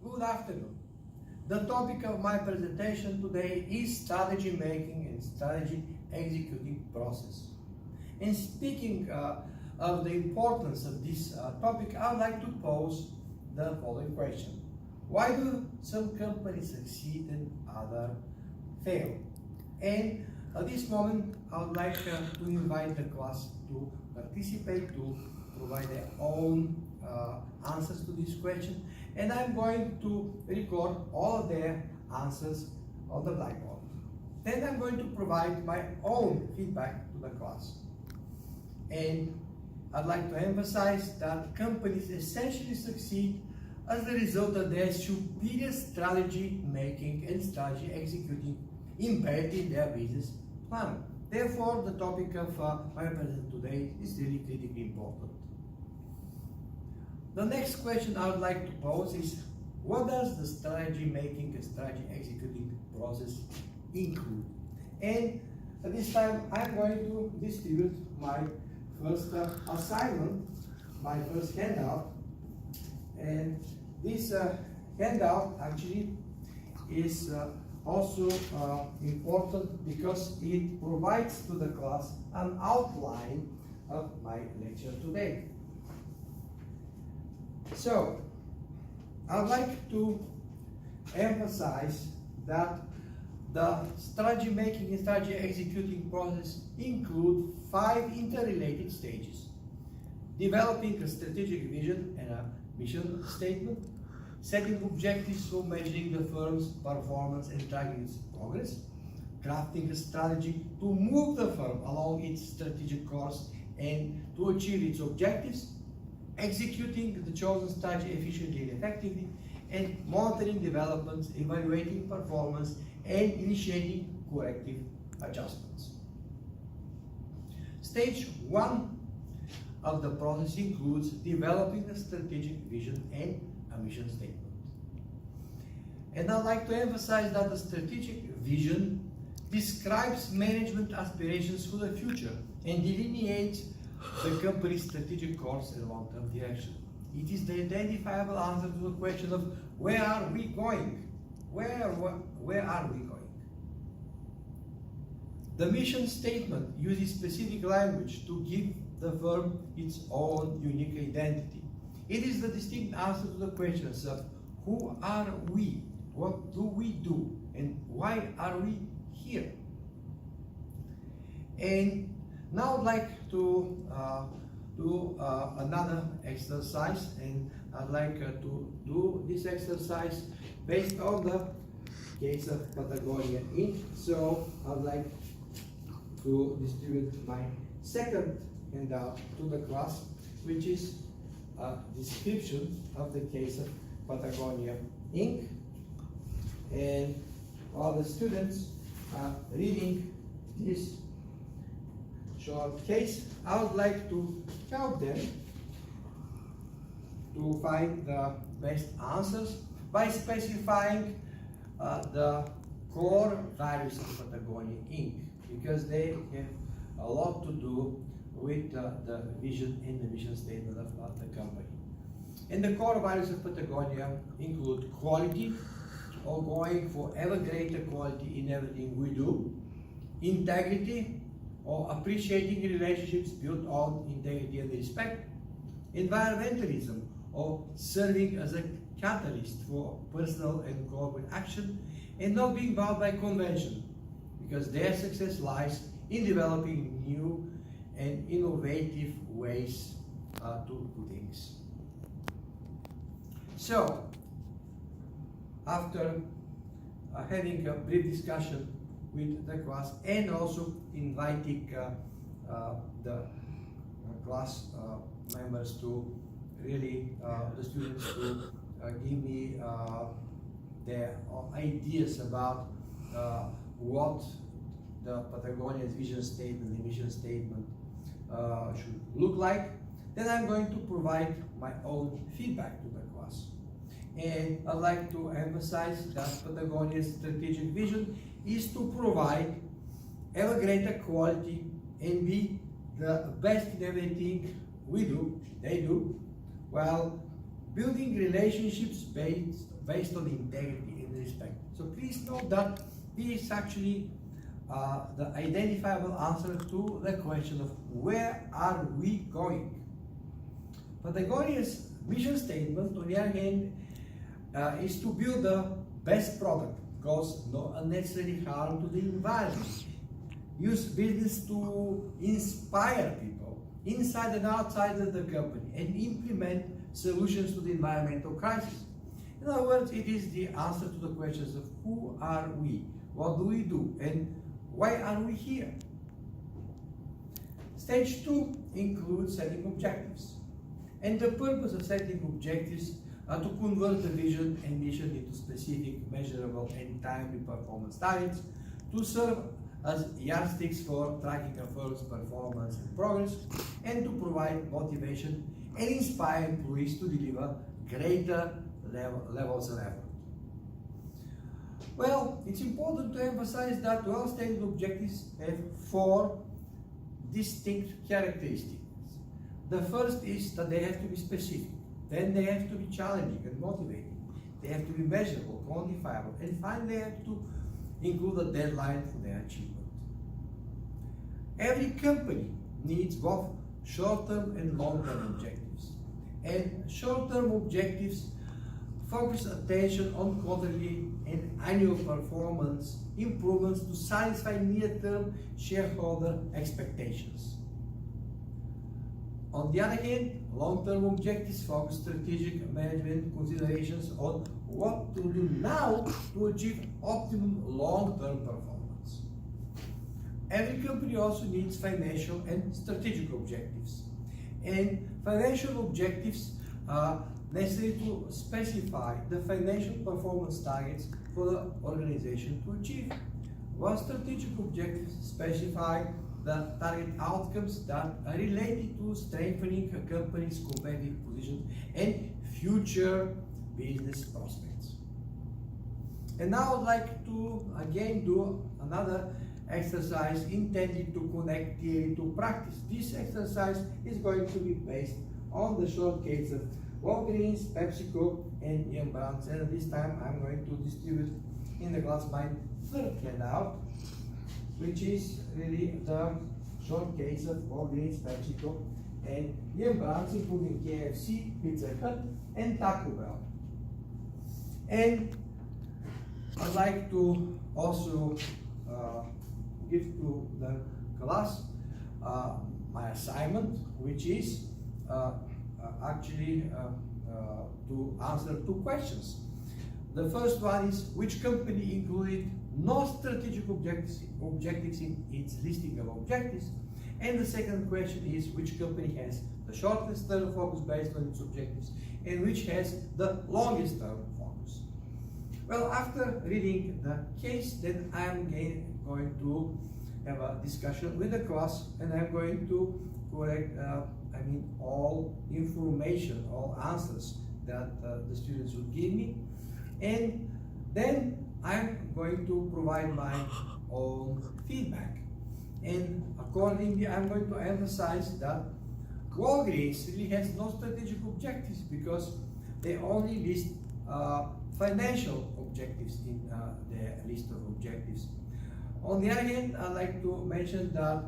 Good afternoon. The topic of my presentation today is strategy making and strategy executing process. And speaking of the importance of this topic, I would like to pose the following question. Why do some companies succeed and others fail? And at this moment, I would like to invite the class to participate, to provide their own answers to this question, and I'm going to record all of their answers on the blackboard. Then I'm going to provide my own feedback to the class. And I'd like to emphasize that companies essentially succeed as a result of their superior strategy making and strategy executing embedded in their business plan. Therefore, the topic of my presentation today is really critically important. The next question I would like to pose is, what does the strategy making and strategy executing process include? And at this time, I'm going to distribute my first assignment, my first handout. And this handout actually is also important because it provides to the class an outline of my lecture today. So, I'd like to emphasize that the strategy making and strategy executing process include 5 interrelated stages: developing a strategic vision and a mission statement, setting objectives for measuring the firm's performance and tracking its progress, crafting a strategy to move the firm along its strategic course and to achieve its objectives, executing the chosen strategy efficiently and effectively, and monitoring developments, evaluating performance, and initiating corrective adjustments. Stage 1 of the process includes developing a strategic vision and a mission statement. And I'd like to emphasize that the strategic vision describes management aspirations for the future and delineates the company's strategic course and long-term direction. It is the identifiable answer to the question of where are we going? Where are we going? The mission statement uses specific language to give the firm its own unique identity. It is the distinct answer to the questions of who are we, what do we do, and why are we here? And now I'd like to do another exercise, and I'd like to do this exercise based on the case of Patagonia Inc. So I'd like to distribute my second handout to the class, which is a description of the case of Patagonia Inc. And while the students are reading this short case, I would like to help them to find the best answers by specifying the core values of Patagonia Inc. because they have a lot to do with the vision and the mission statement of the company. And the core values of Patagonia include quality, or going for ever greater quality in everything we do, integrity, or appreciating relationships built on integrity and respect, environmentalism, or serving as a catalyst for personal and corporate action, and not being bound by convention, because their success lies in developing new and innovative ways to do things. So, after having a brief discussion with the class and also inviting the class members to really, the students to give me their ideas about what the Patagonia's vision statement, the mission statement should look like, then I'm going to provide my own feedback to the class. And I'd like to emphasize that Patagonia's strategic vision is to provide ever greater quality and be the best in everything we do, they do, while building relationships based on integrity and respect. So please note that this is actually the identifiable answer to the question of where are we going. Patagonia's mission statement, on the other hand, is to build the best product, cause no unnecessary harm to the environment, use business to inspire people inside and outside of the company, and implement solutions to the environmental crisis. In other words, it is the answer to the questions of who are we, what do we do, and why are we here? Stage 2 includes setting objectives. And the purpose of setting objectives are to convert the vision and mission into specific, measurable, and timely performance targets to serve as yardsticks for tracking a firm's performance and progress, and to provide motivation and inspire employees to deliver greater levels of effort. Well, it's important to emphasize that well-stated objectives have 4 distinct characteristics. The first is that they have to be specific, then they have to be challenging and motivating, they have to be measurable, quantifiable, and finally they have to include a deadline for their achievement. Every company needs both short-term and long-term objectives. And short-term objectives focus attention on quarterly and annual performance improvements to satisfy near-term shareholder expectations. On the other hand, long-term objectives focus strategic management considerations on what to do now to achieve optimum long-term performance. Every company also needs financial and strategic objectives. And financial objectives are necessary to specify the financial performance targets for the organization to achieve, while strategic objectives specify the target outcomes that are related to strengthening a company's competitive position and future business prospects. And now I'd like to again do another exercise intended to connect theory to practice. This exercise is going to be based on the short case of Walgreens, PepsiCo, and Ian Brands. And this time I'm going to distribute in the class my third handout, which is really the short case of Walgreens, PepsiCo, and Ian Brands, including KFC, Pizza Hut, and Taco Bell. And I'd like to also give to the class my assignment, which is actually to answer 2 questions. The first one is, which company included no strategic objectives in its listing of objectives? And the second question is, which company has the shortest term focus based on its objectives, and which has the longest term focus? Well, after reading the case, then I'm going to have a discussion with the class, and I'm going to correct all information, all answers that the students would give me, and then I'm going to provide my own feedback. And accordingly, I'm going to emphasize that Walgreens really has no strategic objectives because they only list financial objectives in their list of objectives. On the other hand, I'd like to mention that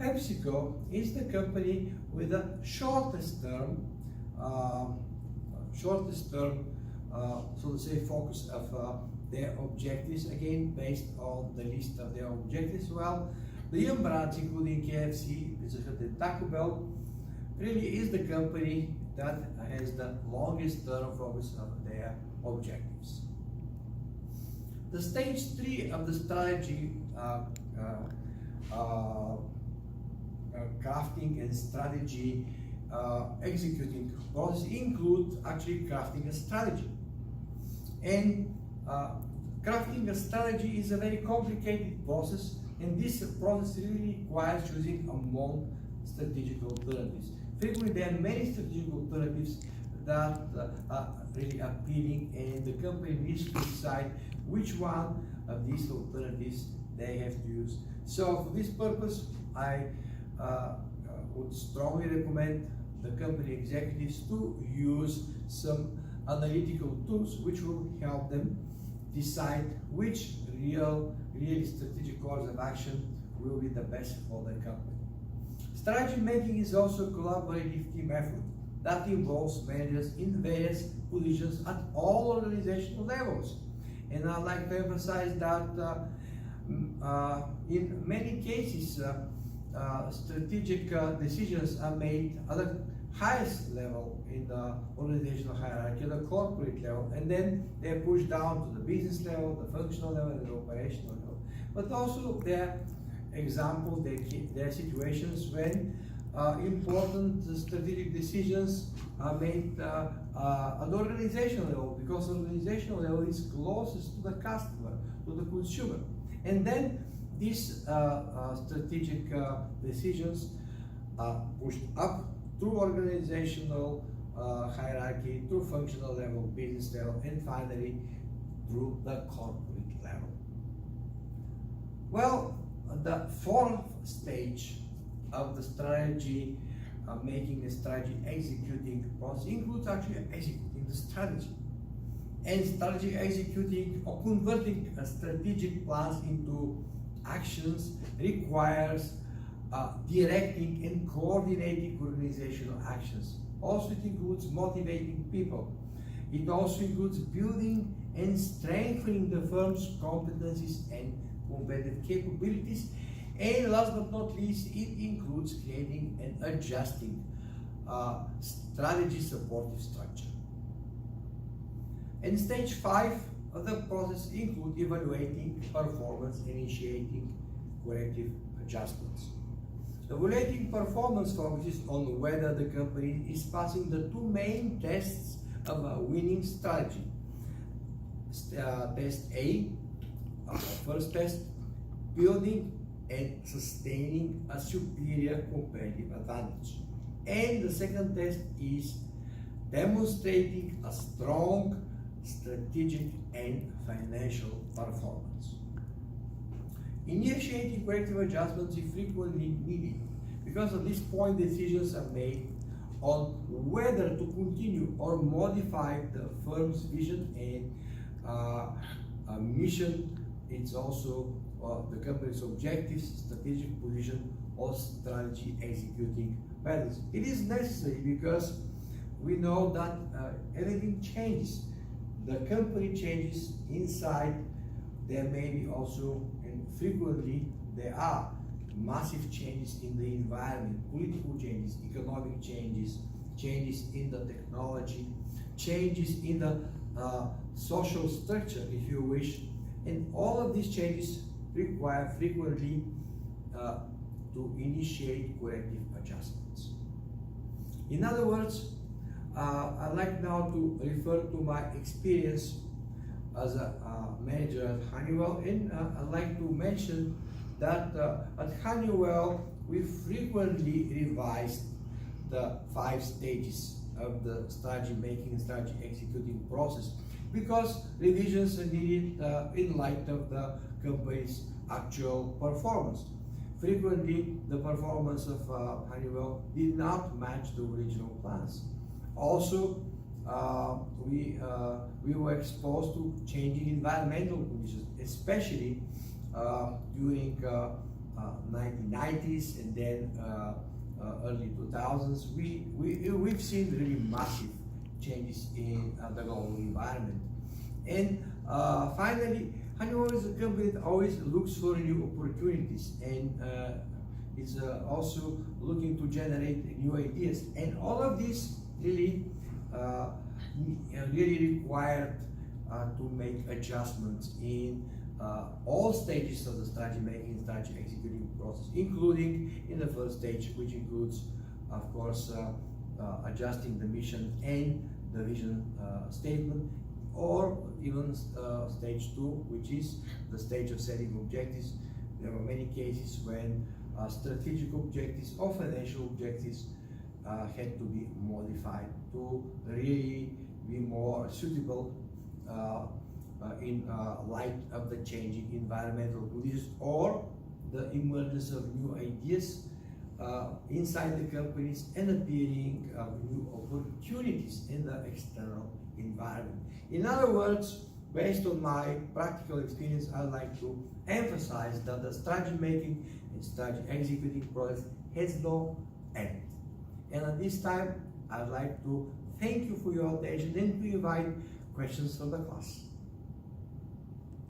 PepsiCo is the company with the shortest term, so to say, focus of their objectives, again based on the list of their objectives. Well, the Ian Brands, including KFC, Pizza Hut, and Taco Bell, really is the company that has the longest term focus of their objectives. The stage 3 of the strategy crafting and strategy executing process include actually crafting a strategy. And crafting a strategy is a very complicated process, and this process really requires choosing among strategic alternatives. Frequently, there are many strategic alternatives that are really appealing, and the company needs to decide which one of these alternatives they have to use. So for this purpose, I would strongly recommend the company executives to use some analytical tools which will help them decide which really strategic course of action will be the best for the company. Strategy making is also a collaborative team effort that involves managers in various positions at all organizational levels. And I'd like to emphasize that in many cases, strategic decisions are made at the highest level in the organizational hierarchy, the corporate level, and then they're pushed down to the business level, the functional level, and the operational level. But also there are examples, there are situations when important strategic decisions are made at the organizational level, because the organizational level is closest to the customer, to the consumer. And then these strategic decisions are pushed up through organizational hierarchy, through functional level, business level, and finally through the corporate level. Well, the fourth stage of the strategy making the strategy executing process includes actually executing the strategy. And strategy executing or converting strategic plans into actions requires directing and coordinating organizational actions. Also, it includes motivating people. It also includes building and strengthening the firm's competencies and competitive capabilities. And last but not least, it includes creating and adjusting strategy supportive structure. And stage 5 of the process include evaluating performance and initiating corrective adjustments. Evaluating performance focuses on whether the company is passing the two main tests of a winning strategy. Test A, first test, building and sustaining a superior competitive advantage. And the second test is demonstrating a strong strategic and financial performance. Initiating corrective adjustments is frequently needed because at this point decisions are made on whether to continue or modify the firm's vision and mission. It's also the company's objectives, strategic position, or strategy executing balance. It is necessary because we know that everything changes. The company changes inside. There may be also, and frequently there are, massive changes in the environment, political changes, economic changes, changes in the technology, changes in the social structure, if you wish. And all of these changes require frequently to initiate corrective adjustments. In other words, I'd like now to refer to my experience as a manager at Honeywell, and I'd like to mention that at Honeywell we frequently revised the 5 stages of the strategy making and strategy executing process, because revisions are needed in light of the company's actual performance. Frequently, the performance of Honeywell did not match the original plans. Also, we were exposed to changing environmental conditions, especially during 1990s and then early 2000s. We've seen really massive changes in the global environment. And finally, Honeywell is a company that always looks for new opportunities and is also looking to generate new ideas. And all of this really required to make adjustments in all stages of the strategy making and strategy executing process, including in the first stage, which includes, of course, adjusting the mission and the vision statement, or even stage 2, which is the stage of setting objectives. There were many cases when strategic objectives or financial objectives had to be modified to really be more suitable in light of the changing environmental conditions or the emergence of new ideas inside the companies and appearing new opportunities in the external environment. In other words, based on my practical experience, I'd like to emphasize that the strategy making and strategy executing process has no end. And at this time, I'd like to thank you for your attention and to invite questions from the class.